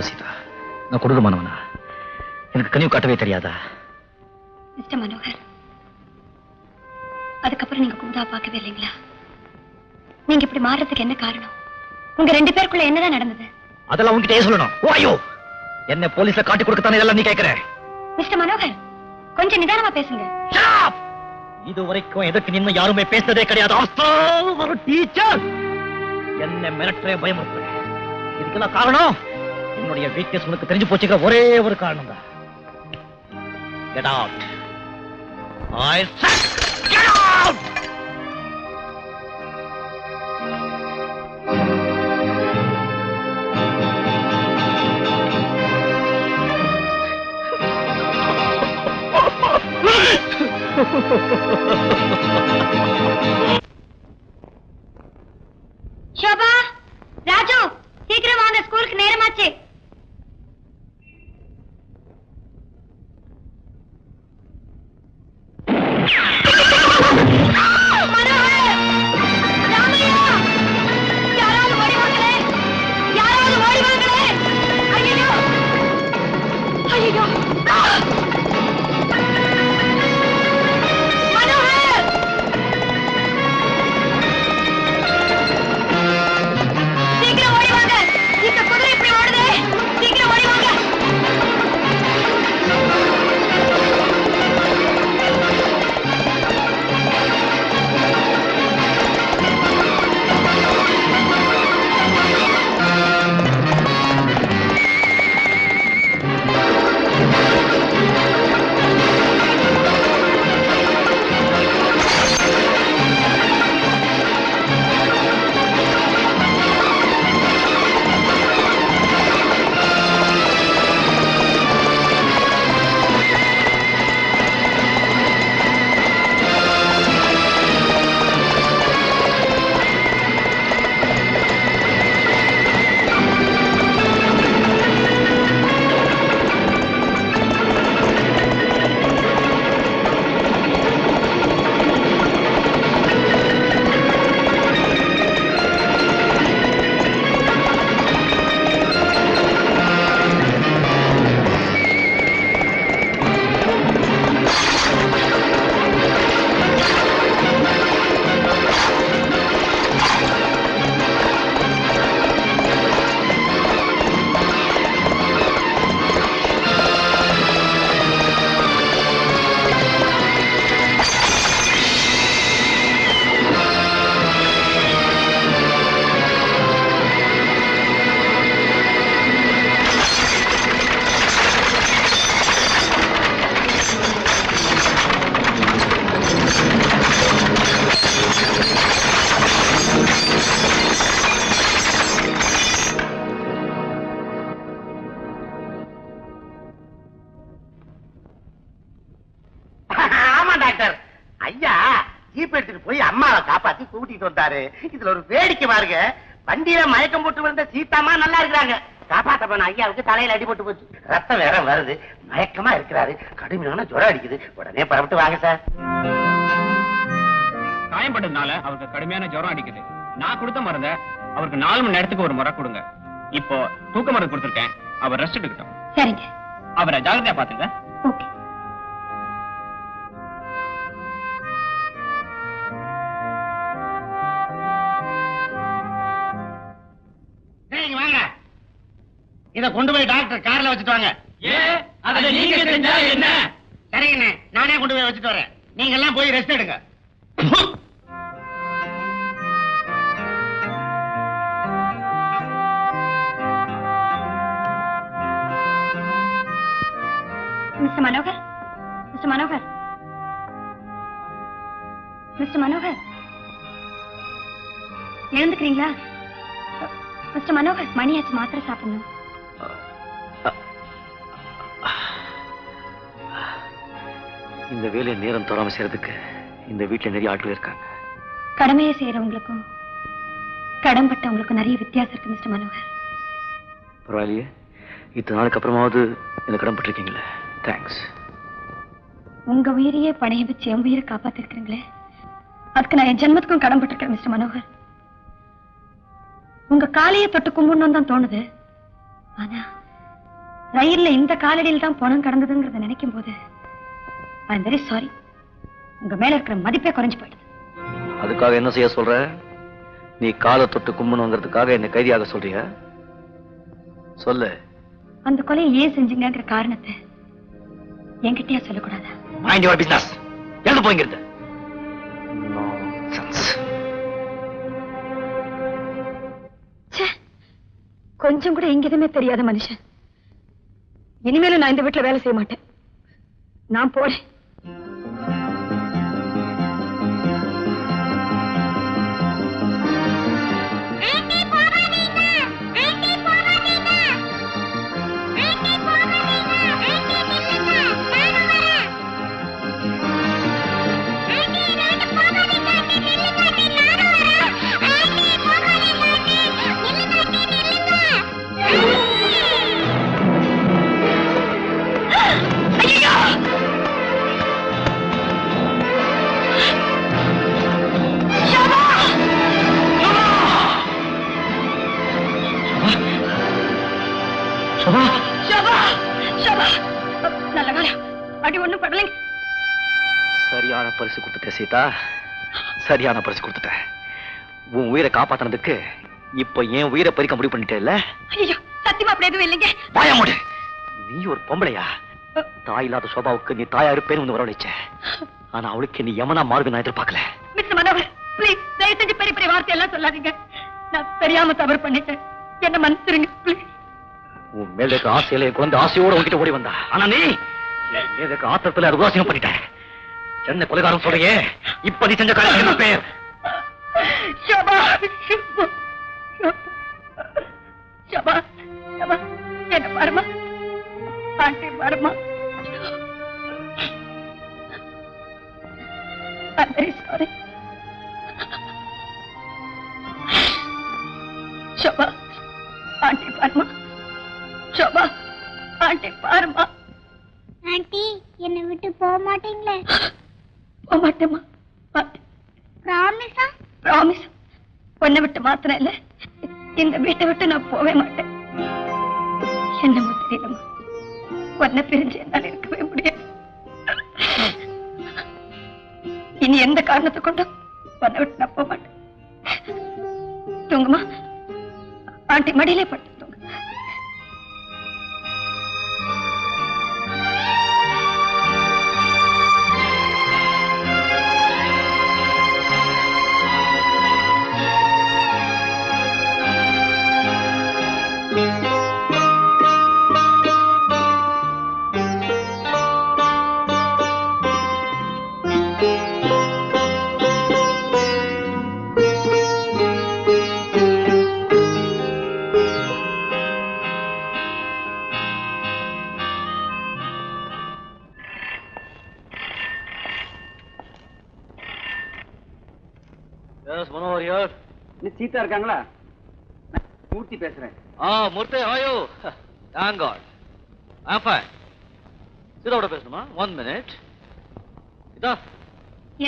சொல்லு சீதா, நான் கொடூரமானவனா? எனக்கு கனிவு காட்டவே தெரியாதா? மிஸ்டர் மனோகர், அதுக்கப்புறம் நீங்க குமுதா பார்க்கவே இல்லைங்களா? நீங்க இப்படி மாறுறதுக்கு என்ன காரணம்? உங்க 2 பேருக்குள்ள என்னதான் நடந்தது? அதெல்லாம் உங்ககிட்ட சொல்லணும். ஐயோ, என்ன போலீஸ்ல காட்டி கொடுக்கத்தானே இதெல்லாம் நீ கேட்கிற? மிஸ்டர் மனோகர், கொஞ்சம் நிதானமா பேசுங்க. இது வரைக்கும் எதுக்கு நின்னு யாருமே பேசுறதே கிடையாது. ஒரு டீச்சர் என்ன மிரட்டே பயமுறுத்துறேன். இதுக்கெல்லாம் காரணம் என்னுடைய வீக்னஸ் உனக்கு தெரிஞ்சு போச்சுக்கிற ஒரே ஒரு காரணம் தான். Get out. I said get out. Shobha, Raju, சீக்கிரம் வாங்க, ஸ்கூலுக்கு நேரமாச்சு. இதுல ஒரு வேடிக்கை பாருங்க. வண்டியில மயக்கம் போட்டு விழுந்த சீதாமா நல்லா இருக்கிறாங்க. காப்பாத்த போன ஐயாவுக்கு தலையில அடிபட்டு போச்சு. ரத்தம் வேற வருது. மயக்கமா இருக்கிறாரு. கடுமையான ஜுரம் அடிக்குது. உடனே பரவிட்டு வாங்க சார். காயம்பட்டதுனால அவருக்கு கடுமையான ஜுரம் அடிக்குது. நான் கொடுத்த மருந்த அவருக்கு 4 மணி நேரத்துக்கு ஒரு முறை கொடுங்க. இப்போ தூக்க மருந்து கொடுத்துருக்கேன். அவர் ரெஸ்ட் எடுக்கட்டும். சரிங்க. அவரை ஜாகிரதையா பாத்துங்க. ஓகே. இத கொண்டு போய் டாக்டர் கார்ல வச்சுட்டு வாங்க. நீங்க செஞ்சா என்ன? சரிங்கண்ணே, நானே கொண்டு போய் வச்சுட்டு வரேன். நீங்க எல்லாம் போய் ரெஸ்ட் எடுங்க. Mister Manohar, mister Manohar, mister Manohar, எழுந்துக்கிறீங்களா? மிஸ்டர் மனோகர், மணியாச்சு, மாத்திரை சாப்பிடணும். இந்த வேலையை நேரம் தோறாம செய்யறதுக்கு இந்த வீட்டுல நிறைய ஆட்கள் இருக்காங்க. கடமையை செய்யறவங்களுக்கும் கடன்பட்டவங்களுக்கும் நிறைய வித்தியாசம் இருக்கு மிஸ்டர் மனோகர். பரவாயில்லையே, இத்தனை நாளுக்கு அப்புறமாவது இந்த கடன்பட்டிருக்கீங்களே, தேங்க்ஸ். உங்க உயிரையே பணைய வச்சு என் உயிரை காப்பாத்திருக்கீங்களே, அதுக்கு நான் என் ஜென்மத்துக்கும் கடன்பட்டிருக்கேன் மிஸ்டர் மனோகர். உங்க காலையை தொட்டு கும்பிடணும் தான் தோணுது. ஆனா ரயில்ல இந்த காலடியில் தான் பணம் கடந்ததுங்கிறத நினைக்கும் போது ஐ எம் வெரி சாரி. உங்க மேல இருக்கிற மதிப்பே குறைஞ்சு போயிடுது. அதுக்காக என்ன செய்ய சொல்ற? நீ காலை தொட்டு கும்பணுங்கிறதுக்காக என்ன கைதியாக சொல்றியா? சொல்லு. அந்த கொலையை ஏன் செஞ்சீங்கிற காரணத்தை என்கிட்டயா சொல்லக்கூடாதா? Mind your business. எழுந்து போய்ங்கிறது. கொஞ்சம் கூட எங்கேயுமே தெரியாத மனுஷன். இனிமேலும் நான் இந்த வீட்டுல வேலை செய்ய மாட்டேன். நான் போறேன். சரியான பரிசு கொடுத்துட்டேன் சீதா, சரியான பரிசு கொடுத்துட்டேன். உன் உயிரை காப்பாத்தினதுக்கு இப்ப என் உயிரை பறிக்க முடிவு பண்ணிட்டே இல்ல? ஐயோ, சத்தியமா அப்படி எதுவும் இல்லைங்க. வாய மூடு. நீ ஒரு பொம்பளையா? தாய் இல்லாத சோபாவுக்கு நீ தாயா இருப்பேன்னு வந்து வரவழைச்ச. ஆனா அவளுக்கு நீ யமனா மார்கு நான் எதிர்பார்க்கல. மிஸ்டர் மனோகர், ப்ளீஸ் தயவு செஞ்சு பெரிய பெரிய வார்த்தை எல்லாம் சொல்லாதீங்க. நான் தெரியாம தவறு பண்ணிட்டேன். என்ன மன்னிச்சிருங்க ப்ளீஸ். உன் மேல இருக்க ஆசையில என் குழந்தை ஆசையோட உன்கிட்ட ஓடி வந்தா. ஆனா நீ எதுக்கு ஆத்திரத்துல அது உபாசனம் பண்ணிட்ட. என்ன கொலைகாரம் சொல்றியே? இப்ப நீ செஞ்ச காரியம் என்ன பேர்? ஷபா, ஷபா, ஷபா, என்ன பாருமா, ஆண்டி பாருமா. I'm very sorry. ஷபா, ஆண்டி பாருமா. ஷபா, ஆண்டி பாருமா. ஆண்டி, என்னை விட்டு போக மாட்டீங்களே? போக மாட்டேமா. ப்ராமிஸா? ப்ராமிஸ். உன்னை விட்டு மாத்திரம் இல்ல, இந்த வீட்டை விட்டு நான் போவே மாட்டேன். என்னமோ தெரியலமா, உன்னை பிரிஞ்சு என்னால் இருக்கவே முடியாது. இனி எந்த காரணத்தை கொண்டும் உன்னை விட்டு நான் போக மாட்டேன். தூங்குமா, ஆண்டி மடியிலே பட்டு தூங்கு. சீதா இருக்காங்களா? மூர்த்தி பேசுறேன். மூர்த்தி, how are you? Thank God. I'm fine. சீதாவோட பேசணுமா? 1 minute. இதா.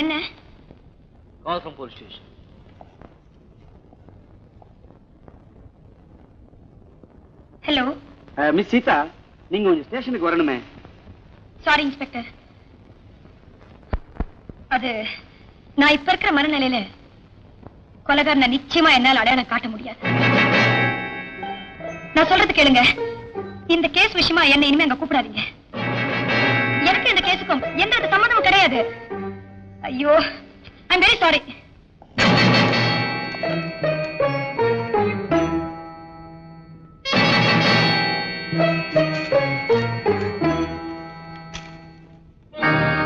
என்ன? Call from police station. Hello. Miss Sita, நீங்க கொஞ்சம் ஸ்டேஷனுக்கு வரணுமே. Sorry inspector. அது நான் இப்ப இருக்கிற மனநிலையில கொலைகாரனை நிச்சயமா என்னால் அடையாளம் காட்ட முடியாது. நான் சொல்றது கேளுங்க. இந்த கேஸ் விஷயமா என்ன இனிமே அங்க கூப்பிடாதீங்க. எனக்கு இந்த கேஸுக்கும் எந்த சம்மந்தமும் கிடையாது. ஐயோ, ஐ எம் வெரி சாரி.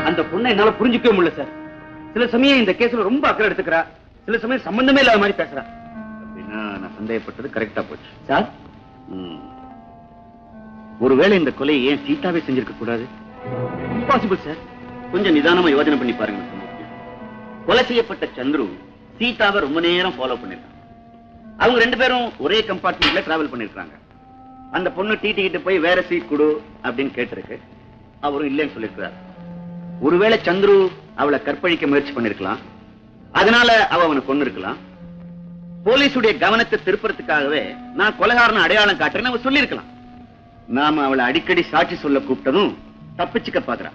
அந்த பொண்ணை என்னால புரிஞ்சுக்கவே முடியல சார். சில சமயம் இந்த கேஸ்ல ரொம்ப அக்கறை எடுத்துக்கிறா, சில சமயம் சம்பந்தமே இல்லாத மாதிரி பேசுறா. அப்படின்னா நான் சந்தேகப்பட்டது கரெக்டா போச்சு சார். ஒருவேளை இந்த கொலையை ஏன் சீதாவே செஞ்சிருக்க கூடாது? Impossible sir. கொஞ்சம் நிதானமா யோசனை பண்ணி பாருங்க. கொலை செய்யப்பட்ட சந்துரு சீதாவை ரொம்ப நேரம் ஃபாலோ பண்ணிருக்காங்க. அவங்க 2 பேரும் ஒரே கம்பார்ட்மெண்ட்ல டிராவல் பண்ணிருக்காங்க. அந்த பொண்ணு டிடிக்கிட்டு போய் வேற சீட் கொடு அப்படின்னு கேட்டிருக்கு. அவரும் இல்லைன்னு சொல்லிருக்கிறார். ஒருவேளை சந்துரு அவளை கற்பழிக்க முயற்சி பண்ணிருக்கலாம். அதனால அவனை கொண்டு இருக்கலாம். போலீசுடைய கவனத்தை திருப்புறதுக்காகவே நான் கொலைகாரனை அடையாளம் காட்டுறேன்னு அவ சொல்லிருக்கலாம். நாம அவளை அடிக்கடி சாட்சி சொல்ல கூப்பிட்டதும் தப்பிச்சுக்க பாக்குறா.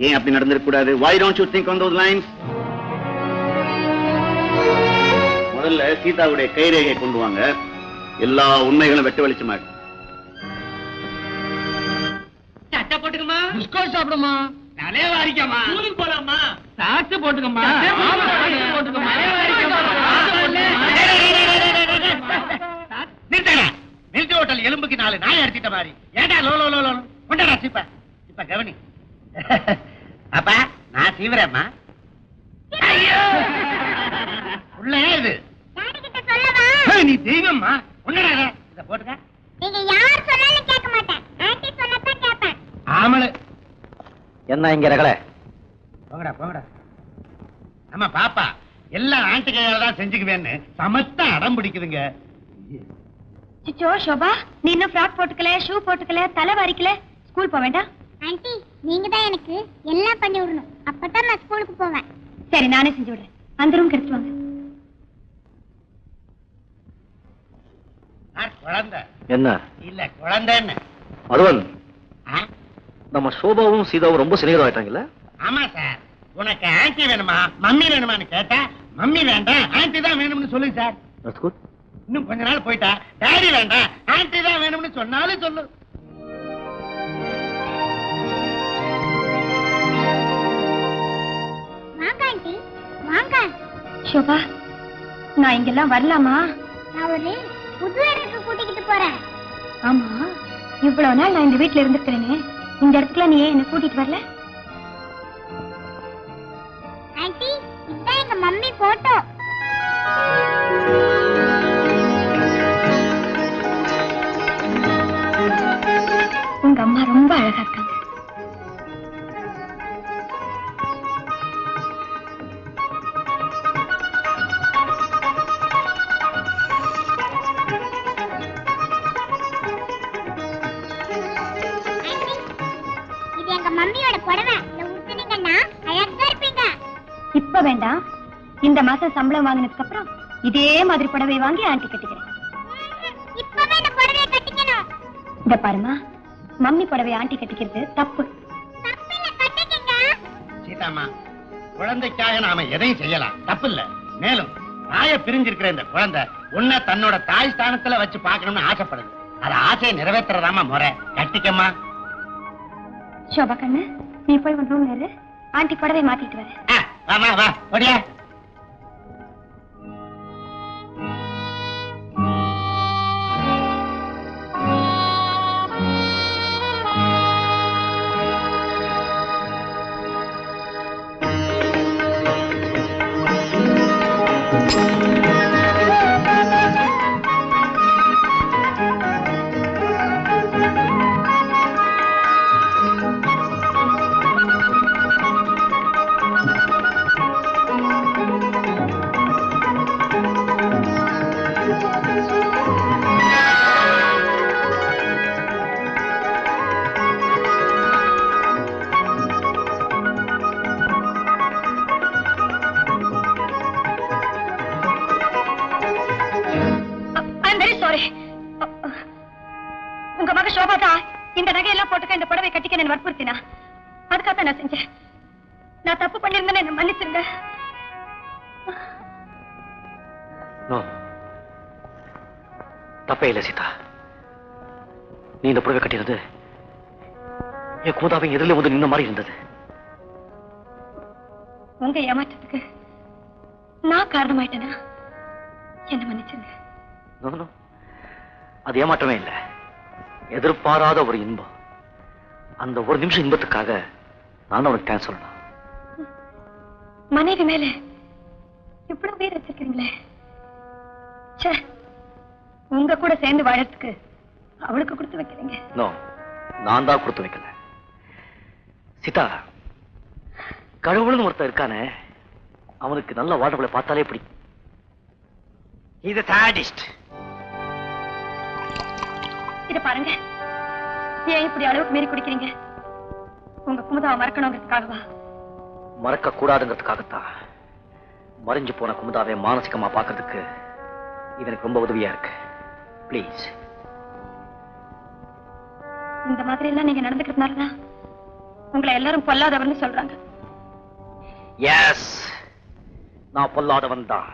ஏன் அப்படி நடந்திருக்க கூடாது? Why don't you think on those lines? முதல்ல சீதாவுடைய கைரேகை கொண்டு வாங்க. எல்லா உண்மைகளும் வெட்ட வெளிச்சமாகும். சட்டை போட்டுக்கமா, பிஸ்கட் சாப்பிடுமா, தலைய வாரிக்கமா, ஸ்கூலுக்கு போலாமா, சாக்கு போட்டுக்கமா, போட்டுக்கமா. மில்க் ஹோட்டல் எலும்புக்கு 4 நாய் அடிச்சிட்ட மாதிரி. ஏடா லோ லோ லோ லோ கொண்டடா சீப்ப. இப்ப கவனி. அப்பா நான் சீவரேம்மா. ஐயோ உள்ளே இது டாடி கிட்ட சொல்லவா? நீ தெய்வம்மா. ஒண்ணடா இத போட்டுக்க. நீங்க யார் சொன்னாலும் கேட்க மாட்டேன். ஆன்ட்டி சொன்னதான் கேட்பேன். ஆமளு என்ன இங்க ரகல? போங்கடா போங்கடா. நம்ம பாப்பா எல்லாம் ஆன்ட்டி கையால தான் செஞ்சுக்குவேன்னு சமத்தா அடம் பிடிக்குதுங்க. சிச்சோ சோபா, நீ இன்னும் ஃப்ராக் போட்டுக்கல, ஷூ போட்டுக்கல, தலை வாரிக்கல, ஸ்கூல் போக வேண்டாம்? ஆன்ட்டி நீங்க தான் எனக்கு எல்லாம் பண்ணி விடணும். அப்பதான் நான் ஸ்கூலுக்கு போவேன். சரி நானே செஞ்சு விடுறேன். அந்த ரூம் எடுத்து வாங்க. குழந்தை என்ன இல்ல குழந்தைன்னு. மருவன், நம்ம சோபாவும் சீதாவும் ரொம்ப சிநேகிதமாயிட்டாங்கல்ல? ஆமா சார். உனக்கு ஆன்ட்டி வேணுமா மம்மி வேணுமான்னு கேட்டா மம்மி வேண்டாம் ஆன்ட்டி தான் வேணும்னு சொல்லு சார். That's good. இன்னும் கொஞ்ச நாள் போயிட்டா டாடி வேண்டாம் ஆன்ட்டி தான் வேணும்னு சொன்னாலும் சொல்லு. வாங்க ஆன்ட்டி வாங்க. சோபா, நான் இங்கெல்லாம் வரலாமா? நான் ஒரு புது இடத்துக்கு கூட்டிக்கிட்டு போறேன். ஆமா, இவ்வளவு நாள் நான் இந்த வீட்டுல இருந்திருக்கிறேனே, இந்த இடத்துல நீ ஏன் என்ன கூட்டிட்டு வரல? ஆன்ட்டி இதான் எங்க மம்மி போட்டோ. உங்க அம்மா ரொம்ப அழகா இருக்காங்க. இது எங்க மம்மியோட புடவை. இத உடுத்துனீங்கன்னா அழகா இருப்பீங்க. இப்ப வேண்டாம், இந்த மாசம் சம்பளம் வாங்கினதுக்கு அப்புறம் இதே மாதிரி புடவை வாங்கி ஆண்டி கட்டிக்கிறேன். இப்பவே இந்த புடவையை கட்டிக்கணும். இந்த பாருமா, மம்மி புடவை ஆண்டி கட்டிக்கிறது தப்பு. தப்பில்ல, கட்டிக்கங்க. சீதாமா, குழந்தைக்காக நாம எதையும் செய்யலாம், தப்பு இல்ல. மேலும் தாய பிரிஞ்சிருக்கிற இந்த குழந்தை உன்னை தன்னோட தாய் ஸ்தானத்துல வச்சு பார்க்கணும்னு ஆசைப்படுது. அது ஆசையை நிறைவேற்றுறதாமா முறை. கட்டிக்கம்மா. சோபா கண்ணு, நீ போய் உன் ரூம்ல இரு, ஆண்டி புடவை மாத்திட்டு வரேன். வா வா வா ஓடியா. உங்க மக சோபா தான் இந்த நகையெல்லாம் போட்டுக்க இந்த புடவை கட்டிக்க என்ன வற்புறுத்தினா. அதுக்காக நான் செஞ்சேன். நான் தப்பு பண்ணிருந்தேன்னு என்ன மன்னிச்சிருங்க. தப்பே இல்லை சீதா. நீ இந்த புடவை கட்டினது என் கூதாவை எதிரில் வந்து நின்ன மாதிரி இருந்தது. உங்க ஏமாற்றத்துக்கு நான் காரணமாயிட்டேனா? என்ன மன்னிச்சுங்க. அது ஏமாற்றமே இல்லை, எதிர்பாராத ஒரு இன்பம். அந்த ஒரு நிமிஷம் இன்பத்துக்காக நான் உனக்கு தேங்க்ஸ் சொல்லணும். மனைவி மேல இவ்வளவு பேர் வச்சிருக்கீங்களே. உங்க கூட சேர்ந்து வாழறதுக்கு அவளுக்கு கொடுத்து வைக்கிறீங்க. நான் தான் கொடுத்து வைக்கல சீதா. கடவுள்னு ஒருத்தர் இருக்கானே, அவனுக்கு நல்ல வாழ்வுகளை பார்த்தாலே பிடிக்கும். இது சாடிஸ்ட். இத பாருங்க, ஏன் இப்படி அளவுக்கு மீறி குடிக்கிறீங்க? உங்க குமுதாவை மறக்கணுங்கிறதுக்காகவா? மறக்க கூடாதுங்கிறதுக்காகத்தான். மறைஞ்சு போன குமுதாவை மானசிகமா பாக்குறதுக்கு இது எனக்கு ரொம்ப உதவியா இருக்கு. பிளீஸ். இந்த மாதிரி எல்லாம் நீங்க நடந்துக்கிறதுனாலதான் உங்களை எல்லாரும் பொல்லாதவர்னு சொல்றாங்க. எஸ், நான் பொல்லாதவன் தான்.